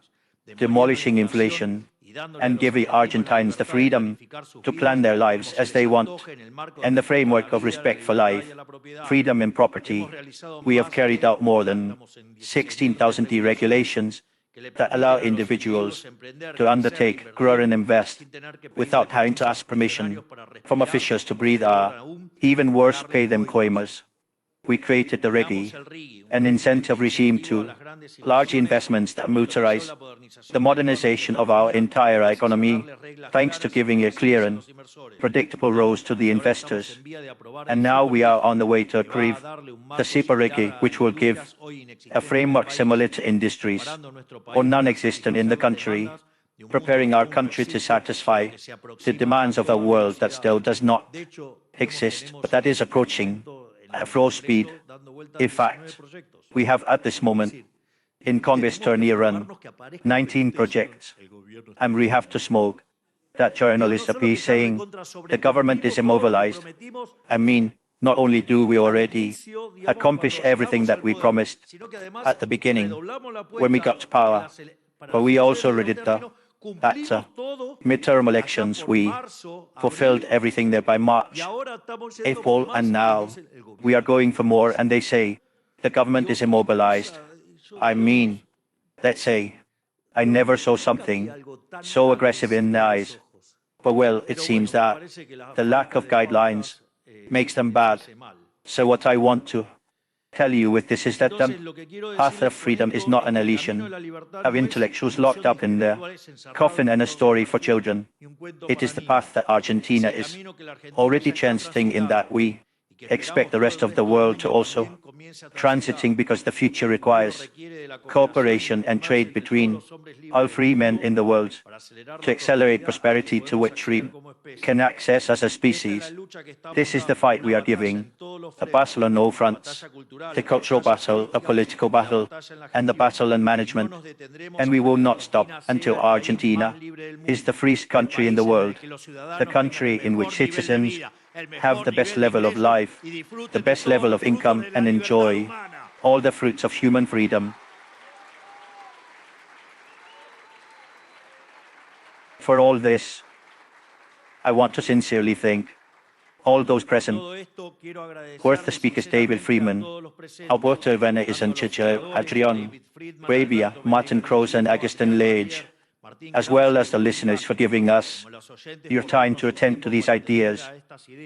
demolishing inflation, and giving Argentines the freedom to plan their lives as they want. In the framework of respect for life, freedom and property, we have carried out more than 16,000 deregulations that allow individuals to undertake, grow and invest without having to ask permission from officials to breathe air, even worse, pay them coimas. We created the REGI, an incentive regime to large investments that motorize the modernization of our entire economy, thanks to giving a clear and predictable rules to the investors. And now we are on the way to achieve the SIPA REGI, which will give a framework similar to industries or non-existent in the country, preparing our country to satisfy the demands of a world that still does not exist, but that is approaching at full speed. In fact, we have at this moment in Congress to run 19 projects, and we have to smoke that journalists appear saying the government is immobilized. I mean, not only do we already accomplish everything that we promised at the beginning when we got to power, but we also already did that. At midterm elections, we fulfilled everything there by March, April, and now we are going for more, and they say the government is immobilized. I mean, let's say, I never saw something so aggressive in the eyes. But well, it seems that the lack of guidelines makes them bad. So what I want to tell you with this is that the path of freedom is not an illusion of intellectuals locked up in their coffin and a story for children. It is the path that Argentina is already transiting in, that we expect the rest of the world to also transiting, because the future requires cooperation and trade between all free men in the world to accelerate prosperity to which we can access as a species. This is the fight we are giving, a battle on all fronts, the cultural battle, a political battle, and the battle in management. And we will not stop until Argentina is the freest country in the world, the country in which citizens have the best level of life, the best level of income, and enjoy all the fruits of human freedom. For all this, I want to sincerely thank all those present, worth the speakers David Friedman, Alberto Venegas and Chicha Adrian, Rabia, Martin Kroos and Agustin Lage, as well as the listeners for giving us your time to attend to these ideas,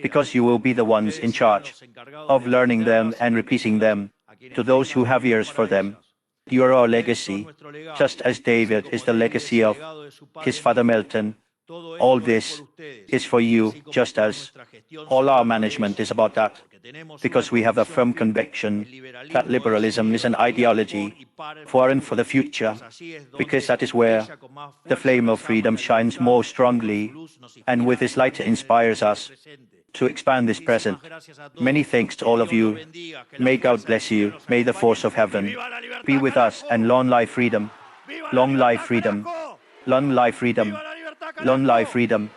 because you will be the ones in charge of learning them and repeating them to those who have ears for them. You are our legacy, just as David is the legacy of his father Milton. All this is for you, just as all our management is about that, because we have a firm conviction that liberalism is an ideology for and for the future, because that is where the flame of freedom shines more strongly, and with this light it inspires us to expand this present. Many thanks to all of you. May God bless you. May the force of heaven be with us, and long life freedom. Long life freedom. Long life freedom. Long life freedom.